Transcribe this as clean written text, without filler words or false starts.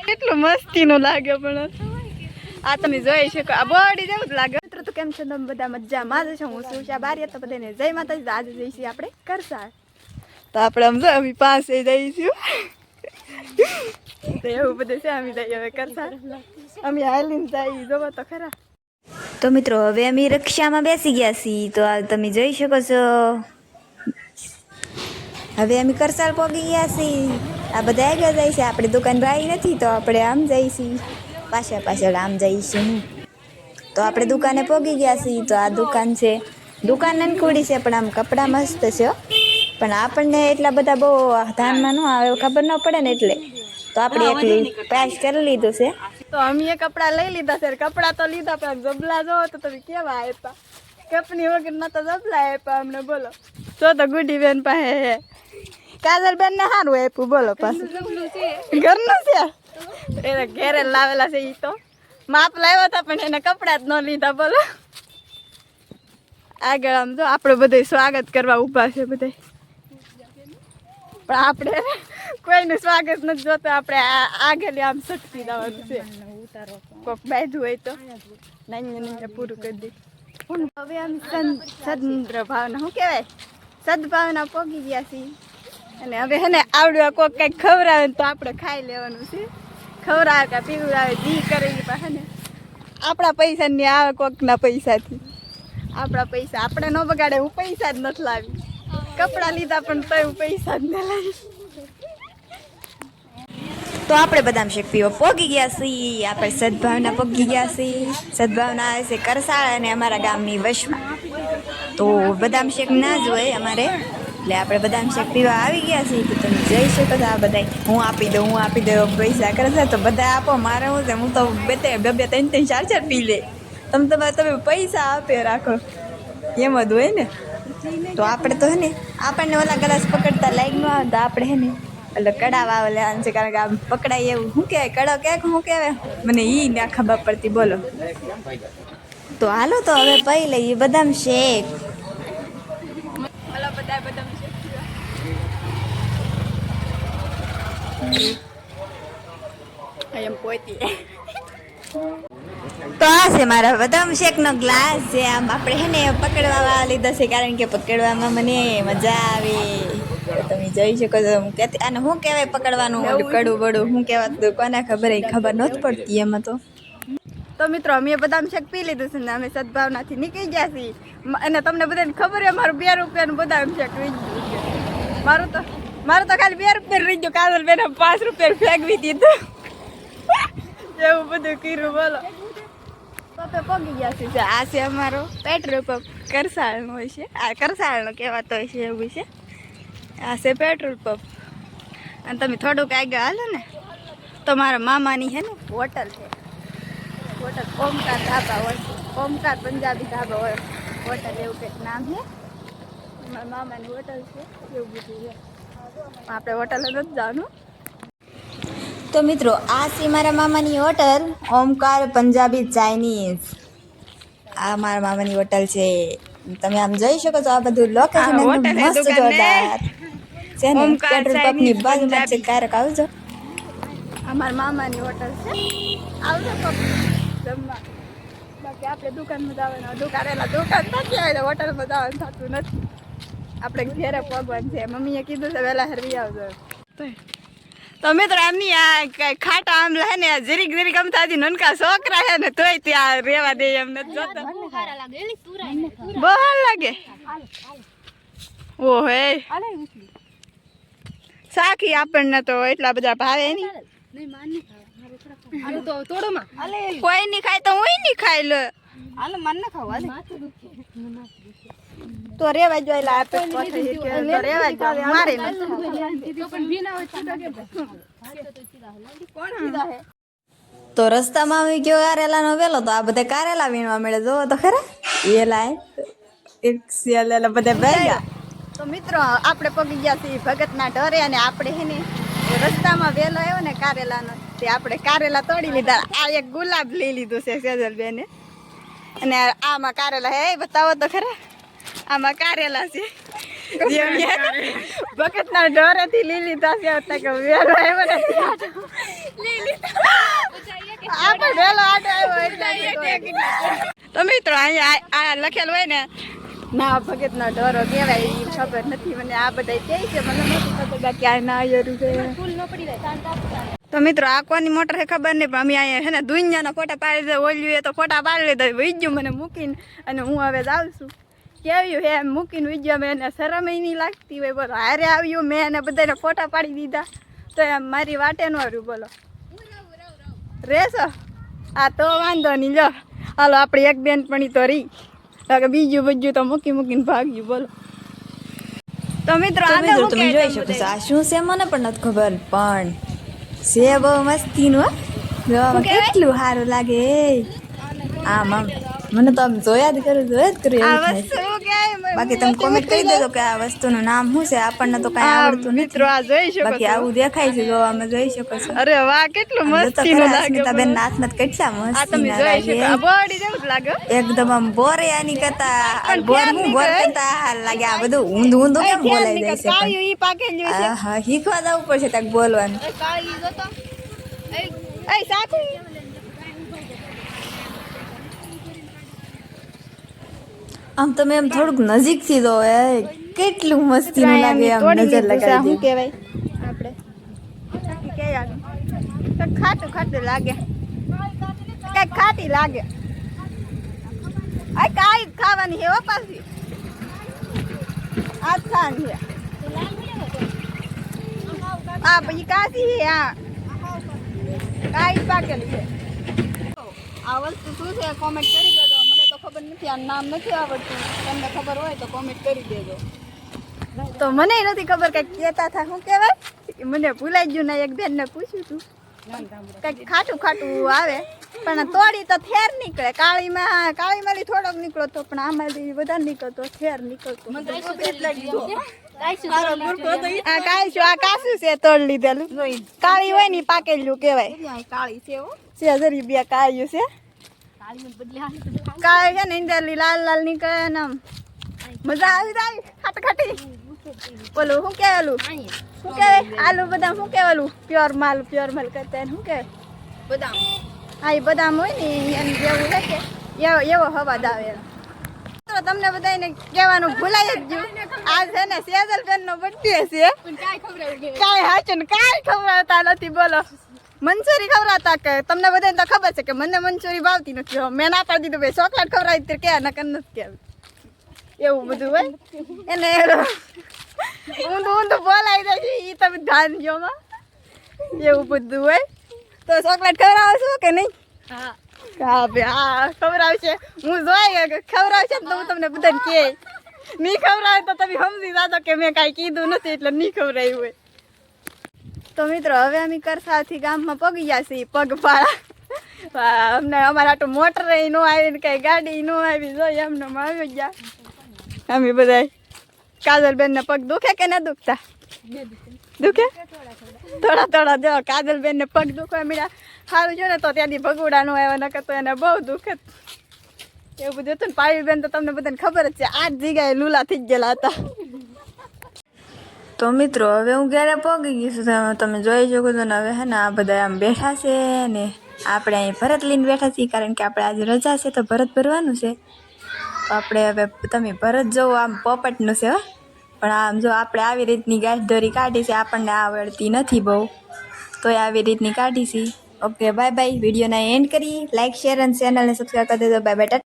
કેટલું મસ્તીનું લાગે પણ આ તમે જોઈ શકો આ બોડી જેવું જ લાગે. મિત્રો તો કેમ છો તમે બધા મજામાં જ છો? હું સુશા બારીયા તો બધાને જય માતાજી. આજે જઈશું આપણે કરસાળ. તો આપણે આમ જો અમે પાસે જઈશું તો એવું બધું છે. અમે જઈએ હવે કરસાળ. અમે હાલીને જઈએ જોવો તો ખરા. તો મિત્રો હવે અમે રિક્ષામાં બેસી ગયા છીએ. તો આ તમે જોઈ શકો છો હવે અમે કરસાળ પહોંચી ગયા છીએ. આ બધા આગળ જાય છે. આપણી દુકાન રાઈ નથી તો આપણે આમ જઈશું પાછળ આમ જઈશું. તો આપણે દુકાને પહોંચી ગયા છીએ. તો આ દુકાન છે. દુકાન નનકુડી છે પણ આમ કપડાં મસ્ત છે. પણ આપણને એટલા બધા બહુ ધ્યાનમાં ન આવે ખબર ન પડે ને એટલે તો આપણે એકલી પેશ કરી લીધું છે. તો અમે કપડાં લઈ લીધા છે. કપડાં તો લીધા પણ જબલા જોવો તો તમે કેવા આપ્યા. કપની વગર ના તો જબલા આપ્યા અમને. બોલો જો તો ગુડી બેન પાસે હે. કાજલ બેન ને સારું આપ્યું. બોલો પાછું ઘરનું છે. એને ઘેરે લાવેલા છે. એ તો માપ લાવ્યા હતા પણ એને કપડા જ ન લીધા. બોલો આગળ આમ જો આપણે બધું સ્વાગત કરવા ઊભા છે બધા. પણ આપણે કોઈનું સ્વાગત નથી જોતું. આપણે આગળ આમ સટકી જવાનું છે. કોક બાંધ્યું હોય તો નાની પૂરું કરી દે. હવે આમ સદ્ર ભાવના શું કહેવાય સદભાવના પોગી ગયા છીએ. અને હવે હે ને આવડું કોક કંઈક ખવડાવે તો આપણે ખાઈ લેવાનું છે. ખવડાવે કે પીવડાવે જી કરે એ પાસે ને આપણા પૈસા ની આવે કોકના પૈસાથી. આપણા પૈસા આપણે ન બગાડે. હું પૈસા જ નથી લાવી. કપડાં લીધા પણ તો હું પૈસા જ ન લાવી. તો આપણે બદામ શેક પીવા પોગી ગયા છીએ. આપણે સદભાવના પોગી ગયા છીએ. સદભાવના આવે છે કરસાળ અને અમારા ગામની વશમાં. તો બદામ શેક ના જ હોય અમારે એટલે આપણે બદામ શેક પીવા આવી ગયા છીએ. તો તમે જઈ શકો છો. આ બધા હું આપી દઉં પૈસા કરશે તો બધા આપો. મારે હું છે હું તો બે ત્રણ ચાર પી લે. તમે પૈસા આપે રાખો એમ જ હોય ને. તો આપણે તો હે ને આપણને ઓલા ગ્લાસ પકડતા લાઈક ન આવે તો આપણે હે ને એટલે કડાવા લેવાનું છે. કારણ કે આમ પકડાય એવું શું કહેવાય કડો કે શું કહેવાય મને એ ના ખબર પડતી. બોલો તો હાલો તો હવે પી લઈએ બદામ શેક. હાલો બધા બદામ શેક એમ પોતી. તો આ છે મારા બદામ શેક નો ગ્લાસ છે. આમ આપણે હે ને પકડવા લીધો છે કારણ કે પકડવામાં મને મજા આવે. તમે જોઈ શકો છો. હું કહેતી અને શું કહેવાય પકડવાનું કડું બડું શું કહેવાતું કોને ખબર નથી પડતી એમાં. તો મિત્રો અમે બદામ શેક પી લીધું છે ને અમે સદભાવનાથી નીકળી ગયા છીએ. અને તમને બધાને ખબર છે મારું 2 રૂપિયાનું બદામ શેક રહી ગયું છે. મારું તો ખાલી 2 રૂપિયા રહી ગયું. કાજલ બેને 5 રૂપિયા ફેંકવી દીધું. એવું બધું કર્યું. બોલો તો પગી ગયા છે. આ છે અમારો પેટ્રોલ પંપ. કરસાળનો હોય છે. આ કરસાળનો કહેવાતો હોય છે એવું છે. આ છે પેટ્રોલ પંપ. અને તમે થોડુંક આગળ હાલો ને તો મારા મામાની છે ને હોટલ છે. હોટલ ઓમકાર ધાબા હોય. ઓમકાર પંજાબી ધાબા હોય હોટલ એવું કંઈક નામ છે. મારા મામાની હોટલ છે એવું બધું છે. આપણે હોટલ જ નથી જવાનું. તો મિત્રો આ છે મારા મામાની હોટલ ઓમકાર પંજાબી ચાઇનીઝ. આ મારા મામાની હોટલ છે. તમે આમ જોઈ શકો છો. આ બધું લોકેશન મસ્ત જોરદાર છે ને. પેટ્રોલ પંપની બાજુમાં છે. ક્યારેક આવજો. અમારા મામાની હોટલ છે. આવજો જમવા. બાકી આપણે દુકાનમાં જવાનું. દુકાન નથી આવે હોટલમાં જવાનું થતું નથી. આપણે ઘેરે પગવાનું છે. મમ્મીએ કીધું છે વહેલા હરવી આવજો. તો મિત્રો આમની આ ખાટા આમ હે ને જરીક આમ તાજી નનકા છોકરા હે ને તોય ત્યાં રેવા દે એમ નથી જોતો. બહુ હાલ લાગે. ઓ હે સાખી આપણને તો એટલા બધા ભાવે નહીં. કોઈ નહીં ખાય તો હું નહીં ખાઈ લો. તો રેવા જો એટલે આપે રેવા જો મારે તો રસ્તામાં આવી ગયો કારેલાનો વેલો. તો આ બધા કારેલા વીણવા મળે. જોવો તો ખરા વેલા એક સિયાલેલા બધા ભેગા. તો મિત્રો આપણે પગી ગયા છીએ ભગતના ઢોરે. અને આપણે હે ને રસ્તામાં વેલો આવ્યો ને કારેલાનો તે આપણે કારેલા તોડી લીધા. આ એક ગુલાબ લઈ લીધું છે સેજલબેને. અને આમાં કારેલા હે બતાવો તો ખરા. આમાં કારેલા છે. બકેટના ડોરેથી લીલી થશે હતા કે વેલો આવ્યો ને આપણે વેલો આટો આવ્યો એટલે તો મિત્રો અહીંયા આ લખેલું હોય ને ના ભગતનો ઢોરો કહેવાય એ ખબર નથી મને આ બધા કહે છે મને નથી ખબર બાકી આ ના આવ્યું છે તો મિત્રો આ કોની મોટર છે ખબર નહીં પણ અમે અહીંયા છે ને દુનિયાના ફોટા પાડી દે ઓલ્યું એ તો ફોટા પાડી લીધા વીજ્યું મને મૂકીને અને હું હવે જાઉં છું કેવ્યું હે એમ મૂકીને વીજ્યું મેં એને શરમ નહીં લાગતી હોય બોલો હારે આવ્યું મેં એને બધાને ફોટા પાડી દીધા તો એમ મારી વાટે ન આવ્યું બોલો રેસો આ તો વાંધો નહીં લો હાલો આપણે એક બેનપણી તો રહી બીજું બધું તો મૂકીને ભાગ્યું બોલો તો મિત્રો તમે જોઈ શકો છો આ શું છે મને પણ નથી ખબર પણ છે બહુ મસ્તીનું કેટલું સારું લાગે આમ આમ મને તો આમ જોયા જ કરું બાકી તમે કોમેન્ટ કરી દેજો કે આ વસ્તુનું નામ શું છે આપણને તો કઈ આવડતું મિત્રો આ જોઈ શકો બાકી આવું દેખાય છે જોવામાં જોઈ શકો છો અરે વાહ કેટલું મસ્તીનું લાગે બેન હાથમાં કેટલા મસ્તી લાગે એકદમ આમ બોરે આની કરતા બોર કરતા લાગે આ બધું ઊંધું ઊંધું કેમ બોલાઈ જાય છે હા શીખવા જવું પડશે ત્યાં બોલવાનું આમ તમે એમ થોડુંક નજીક થી જો કેટલું મસ્તી લાગે આમ નજર લગાવી શું કહેવાય આપણે ખાટું ખાટું લાગે કઈક ખાટી લાગે આ કાઈ ખાવાની હે પાછી આ ખાવાની હે આ પછી કાચી હે આ કાઈ પાકેલી છે આ વસ્તુ શું છે કોમેન્ટ કરી દેજો મને તો ખબર નથી આ નામ નથી આવડતું તમને ખબર હોય તો કોમેન્ટ કરી દેજો તો મને નથી ખબર કઈક કહેતા હતા શું કહેવાય મને ભૂલાઈ ગયું ને એક બેનને પૂછ્યું હતું કઈક ખાટું ખાટું આવે પણ તોડી તો થેર નીકળે કાળીમાં થોડોક નીકળો તો પણ આમાંથી વધારે નીકળતો થેર નીકળતો આ કાસું છે તોડ લીધેલું કાળી હોય ને પાકેલું કેવાય કાળી છે જરી બે કાળ્યું છે કાળી છે ને ઇન્દરલી લાલ લાલ નીકળે ને મજા આવી જાય ખાટી બોલું શું કેવાલું શું કહેવાય આલુ બદામ શું કહેવાલું પ્યોર માલ કરતા શું કહેવાય બદામ હા એ બદામ હોય ને એની જેવું છે કે એવો અવાજ આવે તો તમને બધાને કહેવાનું ભૂલાઈ જ ગયું આ છે ને સેજલ બેન નો બર્થડે છે કાંઈ હાચું કાંઈ ખવડાવતા નથી બોલો મંચુરી ખવડાવતા કે તમને બધાને તો ખબર છે કે મને મંચુરી ભાવતી નથી મેં ના પાડી દીધું ભાઈ ચોકલેટ ખવડાવી તો કે નકર નથી કહેવું એવું બધું હોય એને ઊંધું બોલાઈ જાય છે એ તમે ધ્યાન જોમાં એવું બધું હોય તો ચોકલેટ ખવડાવશો કે નહીં હા હા ખવડાવશે હું જોઈ ખવડાવશે તો હું તમને બધાને કહે નહીં ખવડાવે તો તમે સમજી જાતો કે મેં કાંઈ કીધું નથી એટલે નહીં ખવડાવ્યું હોય તો મિત્રો હવે અમે કરસાથી ગામમાં પગી ગયા છીએ પગપાળા અમને અમારા આટલું મોટર ન આવી ને કઈ ગાડી ન આવી જોઈએ અમને આવી ગયા અમે બધા કાજલબેન ને પગ દુખે કે ના દુખતા દુખે થોડા જો કાજલબેન ને પગ દુખવા મળ્યા સારું જો ને તો ત્યાંથી ભગુડા નો આવ્યા નકર તો એને બહુ દુખે એવું બધું હતું ને પાવીબેન તો તમને બધાને ખબર જ છે આ જ જગ્યાએ લૂલા થઈ ગયેલા હતા તો મિત્રો હવે હું ઘરે પહોંચી ગઈ છું તમે જોઈ શકો છો ને હવે હે ને આ બધા આમ બેઠા છે ને આપણે અહીં ભરત લઈને બેઠા છીએ કારણ કે આપણે આજે રજા છે તો ભરત ભરવાનું છે તો આપણે હવે તમે ભરત જોવો આમ પોપટનું છે પણ આમ જો આપણે આવી રીતની ગાંઠ દોરી કાઢી છે આપણને આવડતી નથી બહુ તોય આવી રીતની કાઢી છે ઓકે બાય બાય વિડીયોના એન્ડ કરી લાઇક શેર અને ચેનલને સબસ્ક્રાઈબ કરી દેજો બાય બાય.